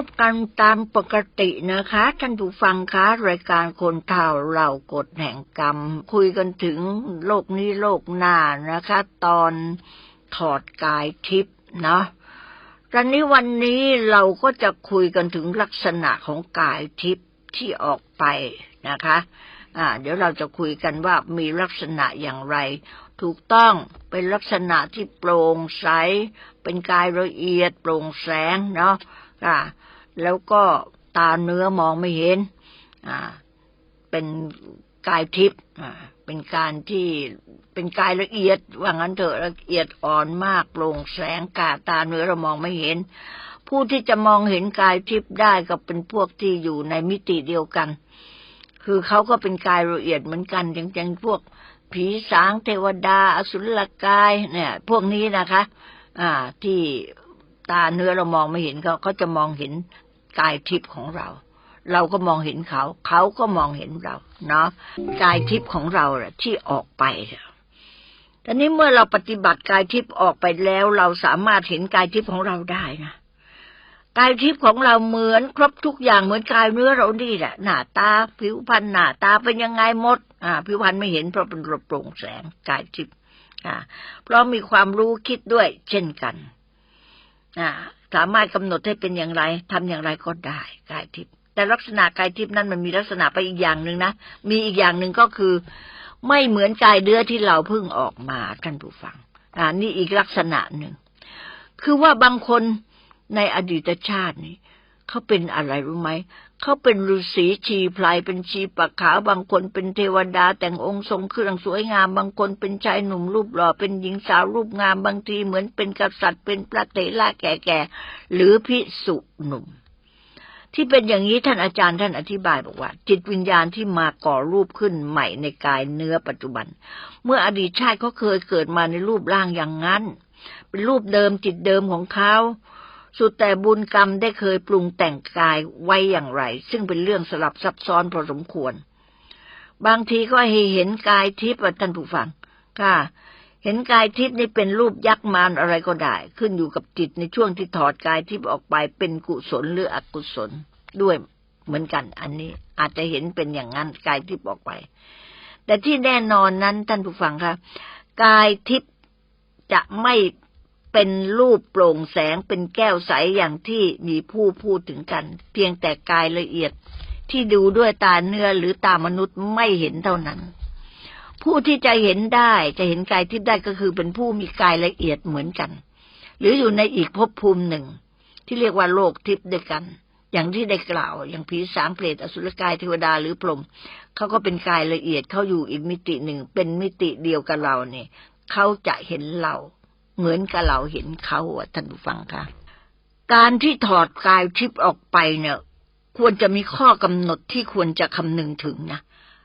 บกันตามปกตินะคะท่านผู้ฟังคะรายการคนเฒ่าเรากฎแห่งกรรมคุยกันถึงโลกนี้โลกหน้านะคะตอนถอดกายทิพย์เนาะตอนนี้วันนี้เราก็จะคุยกันถึงลักษณะของกายทิพย์ที่ออกไปนะคะเดี๋ยวเราจะคุยกันว่ามีลักษณะอย่างไรถูกต้องเป็นลักษณะที่โปร่งใสเป็นกายละเอียดโปร่งแสงเนาะแล้วก็ตาเนื้อมองไม่เห็นเป็นกายทิพย์เป็นการที่เป็นกายละเอียดว่างั้นเถอะละเอียดอ่อนมากโปร่งแสงตาเนื้อเรามองไม่เห็นผู้ที่จะมองเห็นกายทิพย์ได้ก็เป็นพวกที่อยู่ในมิติเดียวกันคือเขาก็เป็นกายละเอียดเหมือนกันอย่างพวกผีสางเทวดาอสุรกายเนี่ยพวกนี้นะคะที่ตาเนื้อเรามองไม่เห็นเขาจะมองเห็นกายทิพย์ของเราเราก็มองเห็นเขาก็มองเห็นเราเนาะกายทิพย์ของเราที่ออกไปตอนนี้เมื่อเราปฏิบัติกายทิพย์ออกไปแล้วเราสามารถเห็นกายทิพย์ของเราได้นะกายทิพย์ของเราเหมือนครบทุกอย่างเหมือนกายเนื้อเรานี่แหละหน้าตาผิวพรรณหน้าตาเป็นยังไงหมดผิวพรรณไม่เห็นเพราะเป็นโปร่งแสงกายทิพย์เพราะมีความรู้คิดด้วยเช่นกันสามารถกำหนดให้เป็นอย่างไรทำอย่างไรก็ได้กายทิพย์แต่ลักษณะกายทิพย์นั้นมันมีลักษณะไปอีกอย่างหนึ่งนะมีอีกอย่างหนึ่งก็คือไม่เหมือนกายเนื้อที่เราเพิ่งออกมาท่านผู้ฟังนี่อีกลักษณะหนึ่งคือว่าบางคนในอดีตชาตินี่เขาเป็นอะไรรู้ไหมเขาเป็นฤาษีชีพลายเป็นชีปะขาวบางคนเป็นเทวดาแต่งองค์ทรงเครื่องสวยงามบางคนเป็นชายหนุ่มรูปหล่อเป็นหญิงสาวรูปงามบางทีเหมือนเป็นกษัตริย์เป็นพระเถระแก่ๆหรือภิกษุหนุ่มที่เป็นอย่างนี้ท่านอาจารย์ท่านอธิบายบอกว่าจิตวิญญาณที่มาก่อรูปขึ้นใหม่ในกายเนื้อปัจจุบันเมื่ออดีตชาติเขาเคยเกิดมาในรูปร่างอย่างนั้นเป็นรูปเดิมจิตเดิมของเขาสุดแต่บุญกรรมได้เคยปรุงแต่งกายไว้อย่างไรซึ่งเป็นเรื่องสลับซับซ้อนพอสมควรบางทีก็ให้เห็นกายทิพย์ท่านผู้ฟังเห็นกายทิพย์นี่เป็นรูปยักษ์มารอะไรก็ได้ขึ้นอยู่กับจิตในช่วงที่ถอดกายทิพย์ออกไปเป็นกุศลหรืออกุศลด้วยเหมือนกันอันนี้อาจจะเห็นเป็นอย่างนั้นกายทิพย์ออกไปแต่ที่แน่นอนนั้นท่านผู้ฟังคะกายทิพย์จะไม่เป็นรูปโปร่งแสงเป็นแก้วใสอย่างที่มีผู้พูดถึงกันเพียงแต่กายละเอียดที่ดูด้วยตาเนื้อหรือตามนุษย์ไม่เห็นเท่านั้นผู้ที่จะเห็นได้จะเห็นกายทิพย์ได้ก็คือเป็นผู้มีกายละเอียดเหมือนกันหรืออยู่ในอีกภพภูมิหนึ่งที่เรียกว่าโลกทิพย์ด้วยกันอย่างที่ได้กล่าวอย่างผีสางเปรตอสุรกายเทวดาหรือพรหมเขาก็เป็นกายละเอียดเขาอยู่อีกมิติหนึ่งเป็นมิติเดียวกับเราเนี่ยเขาจะเห็นเราเหมือนกับเราเห็นเขาท่านผู้ฟังคะการที่ถอดกายทิพย์ออกไปเนี่ยควรจะมีข้อกำหนดที่ควรจะคำนึงถึงนะ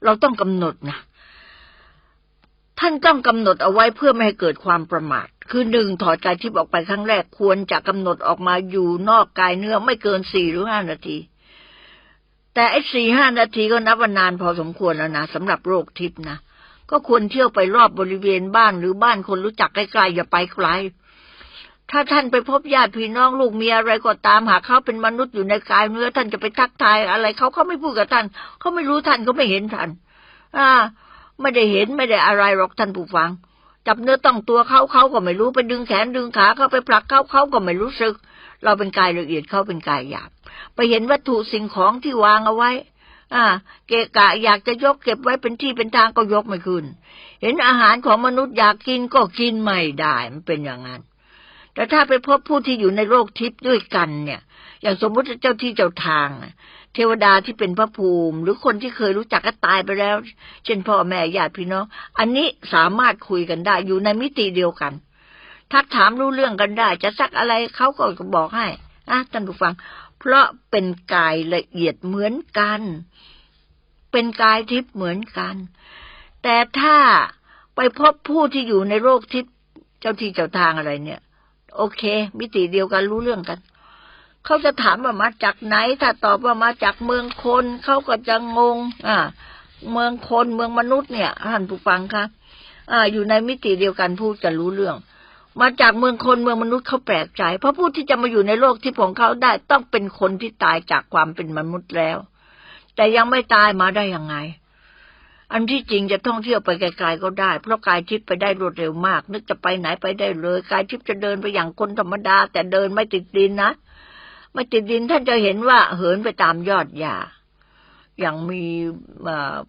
เราต้องกำหนดนะท่านต้องกำหนดเอาไว้เพื่อไม่ให้เกิดความประมาทคือ1ถอดกายทิพย์ออกไปครั้งแรกควรจะกำหนดออกมาอยู่นอกกายเนื้อไม่เกิน4 หรือ 5 นาทีแต่ไอ้ 4-5 นาทีก็นับว่านานพอสมควรแล้วนะสำหรับโลกทิพย์นะก็ควรเที่ยวไปรอบบริเวณบ้านหรือบ้านคนรู้จักใกล้ๆอย่าไปไกลถ้าท่านไปพบญาติพี่น้องลูกเมียอะไรก็ตามหากเขาเป็นมนุษย์อยู่ในกายเนื้อท่านจะไปทักทายอะไรเขาไม่พูดกับท่านเขาไม่รู้ท่านเขาไม่เห็นท่านไม่ได้เห็นไม่ได้อะไรหรอกท่านผู้ฟังจับเนื้อต้องตัวเขาก็ไม่รู้ไปดึงแขนดึงขาเขาไปผลักเขาก็ไม่รู้สึกเราเป็นกายละเอียดเขาเป็นกายหยาบไปเห็นวัตถุสิ่งของที่วางเอาไว้เกะกะอยากจะยกเก็บไว้เป็นที่เป็นทางก็ยกไม่ขึ้นเห็นอาหารของมนุษย์อยากกินก็กินไม่ได้มันเป็นอย่างนั้นแต่ถ้าไปพบผู้ที่อยู่ในโลกทิพย์ด้วยกันเนี่ยอย่างสมมติเจ้าที่เจ้าทางเทวดาที่เป็นพระภูมิหรือคนที่เคยรู้จักก็ตายไปแล้วเช่นพ่อแม่ญาติพี่น้องอันนี้สามารถคุยกันได้อยู่ในมิติเดียวกันทักถามรู้เรื่องกันได้จะซักอะไรเขาก็บอกให้ท่านผู้ฟังเพราะเป็นกายละเอียดเหมือนกันเป็นกายทิพย์เหมือนกันแต่ถ้าไปพบผู้ที่อยู่ในโลกทิพย์เจ้าที่เจ้าทางอะไรเนี่ยโอเคมิติเดียวกันรู้เรื่องกันเขาจะถามว่ามาจากไหนถ้าตอบว่ามาจากเมืองคนเขาก็จะงงเมืองคนเมืองมนุษย์เนี่ยท่านผู้ฟังคะอยู่ในมิติเดียวกันพูดจะรู้เรื่อง มาจากเมืองคนเมืองมนุษย์เขาแปลกใจเพราะผู้ที่จะมาอยู่ในโลกทิพย์ของเขาได้ต้องเป็นคนที่ตายจากความเป็นมนุษย์แล้วแต่ยังไม่ตายมาได้ยังไงอันที่จริงจะท่องเที่ยวไปไกลๆก็ได้เพราะกายทิพย์ไปได้รวดเร็วมากนึกจะไปไหนไปได้เลยกายทิพย์จะเดินไปอย่างคนธรรมดาแต่เดินไม่ติดดินนะไม่ติดดินท่านจะเห็นว่าเหินไปตามยอดหญ้าอย่างมี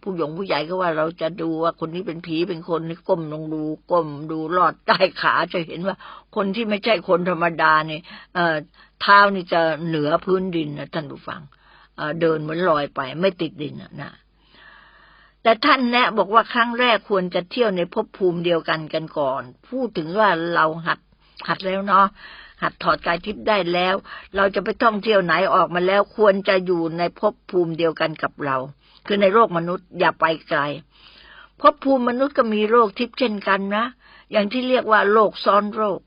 ผู้ใหญ่ก็ว่าเราจะดูว่าคนนี้เป็นผีเป็นคนนี่ก้มลงดูก้มดูลอดใต้ขาจะเห็นว่าคนที่ไม่ใช่คนธรรมดาเนี่ยเท้านี่จะเหนือพื้นดินนะท่านผู้ฟังเดินเหมือนลอยไปไม่ติดดินนะแต่ท่านแนะบอกว่าครั้งแรกควรจะเที่ยวในภพภูมิเดียวกันก่อนพูดถึงว่าเราหัดแล้วเนาะหัดถอดกายทิพย์ได้แล้วเราจะไปท่องเที่ยวไหนออกมาแล้วควรจะอยู่ในภพภูมิเดียวกันกับเราคือในโลกมนุษย์อย่าไปไกลภพภูมิมนุษย์ก็มีโลกทิพย์เช่นกันนะอย่างที่เรียกว่าโลกซ้อนโลก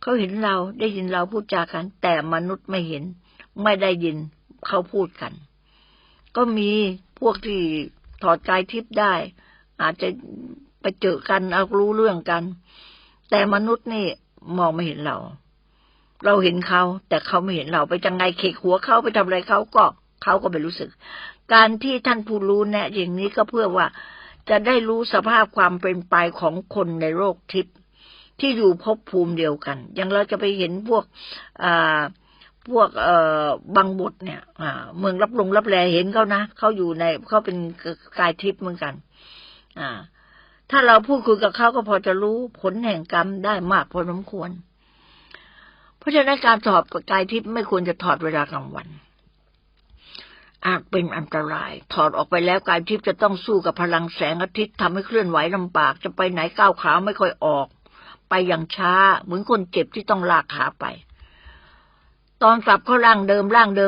เขาเห็นเราได้ยินเราพูดจากันแต่มนุษย์ไม่เห็นไม่ได้ยินเขาพูดกันก็มีพวกที่ถอดกายทิพย์ได้อาจจะไปเจอกันเอารู้เรื่องกันแต่มนุษย์นี่มองไม่เห็นเราเห็นเขาแต่เขาไม่เห็นเราไปจังไงเขกหัวเขาไปทำอะไรเขาก็ไม่รู้สึกการที่ท่านผู้รู้แนะอย่างนี้ก็เพื่อว่าจะได้รู้สภาพความเป็นไปของคนในโลกทิพย์ที่อยู่ภพภูมิเดียวกันอย่างเราจะไปเห็นพวกบางบทเนี่ยเมืองรับแลเห็นเขานะเขาอยู่ในเขาเป็นกายทิพย์เหมือนกันถ้าเราพูดคุยกับเขาก็พอจะรู้ผลแห่งกรรมได้มากพอสมควรเพราะฉะนั้นการถอดกายทิพย์ไม่ควรจะถอดเวลากลางวันอาจเป็นอันตรายถอดออกไปแล้วกายทิพย์จะต้องสู้กับพลังแสงอาทิตย์ทำให้เคลื่อนไหวลำบากจะไปไหนก้าวขาไม่ค่อยออกไปอย่างช้าเหมือนคนเจ็บที่ต้องลากขาไปตอนกลับเข้าร่างเดิ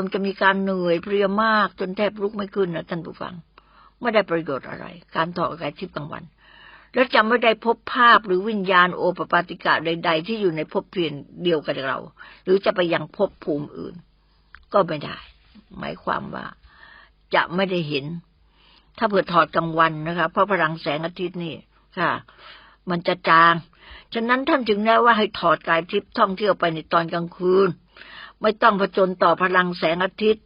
มจะมีการเหนื่อยเพลียมากจนแทบลุกไม่ขึ้นนะท่านผู้ฟังไม่ได้ประโยชน์อะไรการถอดกายทิพย์กลางวันแล้วจะไม่ได้พบภาพหรือวิญญาณโอปปาติกะใดๆที่อยู่ในภพเดียวกับเราหรือจะไปยังภพภูมิอื่นก็ไม่ได้หมายความว่าจะไม่ได้เห็นถ้าเผื่อถอดกลางวันนะคะเพราะพลังแสงอาทิตย์นี่ค่ะมันจะจางฉะนั้นท่านจึงแนะว่าให้ถอดกายทิพย์ท่องเที่ยวไปในตอนกลางคืนไม่ต้องผจญต่อพลังแสงอาทิตย์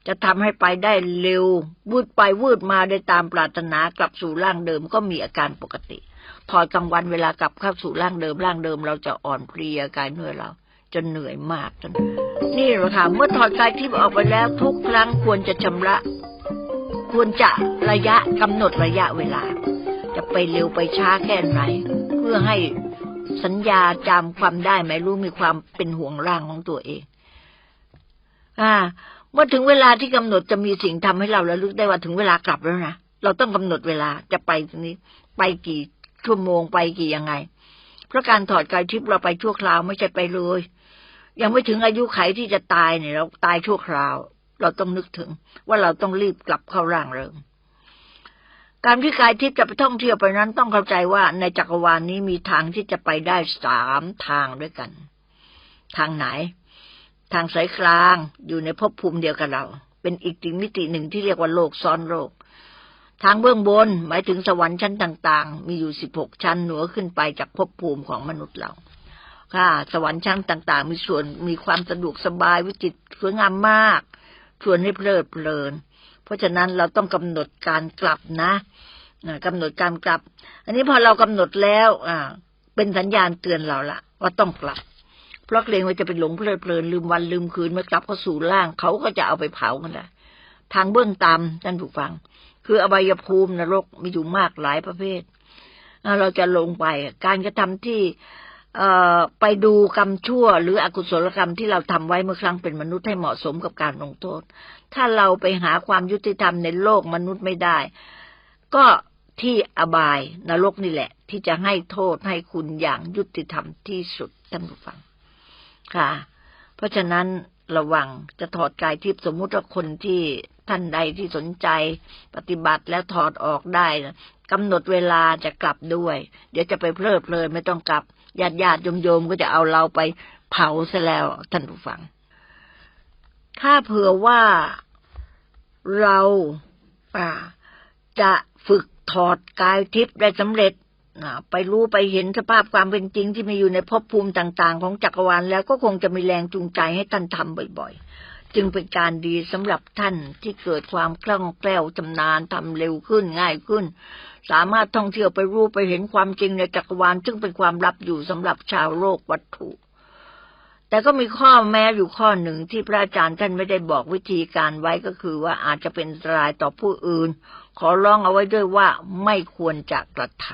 จะทำให้ไปได้เร็ววืดไปวืดมาได้ตามปรารถนากลับสู่ร่างเดิมก็มีอาการปกติถอดกลางวันเวลากลับเข้าสู่ร่างเดิมเราจะอ่อนเพลียกายเนื้อเราจนเหนื่อยมากจนนี่แหละค่ะเมื่อถอดกายทิพย์ออกไปแล้วทุกครั้งควรจะชำระควรจะกำหนดระยะเวลาจะไปเร็วไปช้าแค่ไหนเพื่อให้สัญญาจำความได้ไม่รู้มีความเป็นห่วงร่างของตัวเองเมื่อถึงเวลาที่กำหนดจะมีสิ่งทำให้เราระลึกได้ว่าถึงเวลากลับแล้วนะเราต้องกำหนดเวลาจะไปตรงนี้ไปกี่ชั่วโมงไปกี่ยังไงเพราะการถอดกายทิพย์เราไปชั่วคราวไม่ใช่ไปเลยยังไม่ถึงอายุไขที่จะตายเนี่ยเราตายชั่วคราวเราต้องนึกถึงว่าเราต้องรีบกลับเข้าร่างเดิมการที่กายทิพย์จะไปท่องเที่ยวไปนั้นต้องเข้าใจว่าในจักรวาลนี้มีทางที่จะไปได้3ทางด้วยกันทางไหนทางสายกลางอยู่ในภพภูมิเดียวกับเราเป็นอีกมิติหนึ่งที่เรียกว่าโลกซ้อนโลกทางเบื้องบนหมายถึงสวรรค์ชั้นต่างๆมีอยู่16ชั้นเหนือขึ้นไปจากภพภูมิของมนุษย์เราสวรรค์ชั้นต่างๆมีความสะดวกสบายวิจิตรสวยงามมากชวนให้เพลิดเพลินเพราะฉะนั้นเราต้องกำหนดการกลับนะกำหนดการกลับอันนี้พอเรากำหนดแล้วเป็นสัญญาณเตือนเราละว่าต้องกลับเพราะเกรงว่าจะเป็นหลงเพลิดเพลินลืมวันลืมคืนเมื่อกลับเข้าสู่ร่างเขาก็จะเอาไปเผากันแหละทางเบื้องต่ำท่านผู้ฟังคืออบายภูมินรกมีอยู่มากหลายประเภทเราจะลงไปการกระทำที่ไปดูกรรมชั่วหรืออกุศลกรรมที่เราทำไว้เมื่อครั้งเป็นมนุษย์ให้เหมาะสมกับการลงโทษถ้าเราไปหาความยุติธรรมในโลกมนุษย์ไม่ได้ก็ที่อบายนรกนี่แหละที่จะให้โทษให้คุณอย่างยุติธรรมที่สุดท่านผู้ฟังค่ะเพราะฉะนั้นระวังจะถอดกายทิพย์สมมุติว่าคนที่ท่านใดที่สนใจปฏิบัติแล้วถอดออกได้กำหนดเวลาจะกลับด้วยเดี๋ยวจะไปเพลิดเพลินไม่ต้องกลับญาติโยมก็จะเอาเราไปเผาซะแล้วท่านผู้ฟังถ้าเผื่อว่าเราจะฝึกถอดกายทิพย์ได้สำเร็จ ไปรู้ไปเห็นสภาพความเป็นจริงที่มีอยู่ในภพภูมิต่างๆของจักรวาลแล้วก็คงจะมีแรงจูงใจให้ท่านทำบ่อยๆจึงเป็นการดีสำหรับท่านที่เกิดความคล่องแคล่วชำนาญทำเร็วขึ้นง่ายขึ้นสามารถท่องเที่ยวไปรู้ไปเห็นความจริงในจักรวาลซึ่งเป็นความลับอยู่สำหรับชาวโลกวัตถุแต่ก็มีข้อแม้อยู่ข้อหนึ่งที่พระอาจารย์ท่านไม่ได้บอกวิธีการไว้ก็คือว่าอาจจะเป็นอันตรายต่อผู้อื่นขอร้องเอาไว้ด้วยว่าไม่ควรจะกระท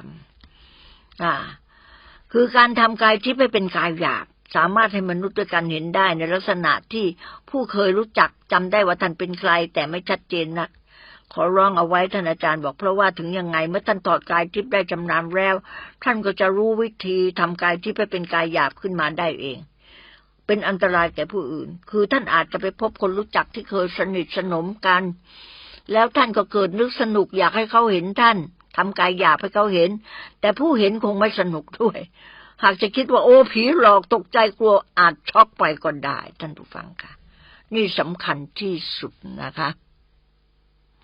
ำคือการทำกายทิพย์ให้เป็นกายหยาบสามารถให้มนุษย์ด้วยกันเห็นได้ในลักษณะที่ผู้เคยรู้จักจำได้ว่าท่านเป็นใครแต่ไม่ชัดเจนนักขอร้องเอาไว้ท่านอาจารย์บอกเพราะว่าถึงยังไงเมื่อท่านถอดกายทิพย์ได้ชำนาญแล้วท่านก็จะรู้วิธีทำกายทิพย์ให้เป็นกายหยาบขึ้นมาได้เองเป็นอันตรายแก่ผู้อื่นคือท่านอาจจะไปพบคนรู้จักที่เคยสนิทสนมกันแล้วท่านก็เกิดนึกสนุกอยากให้เขาเห็นท่านทำกายหยาบให้เขาเห็นแต่ผู้เห็นคงไม่สนุกด้วยหากจะคิดว่าโอ้ผีหลอกตกใจกลัวอาจช็อกไปก็ได้ท่านผู้ฟังค่ะนี่สำคัญที่สุดนะคะ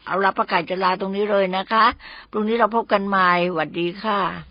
เอาละประกาศจะลาตรงนี้เลยนะคะพรุ่งนี้เราพบกันใหม่สวัสดีค่ะ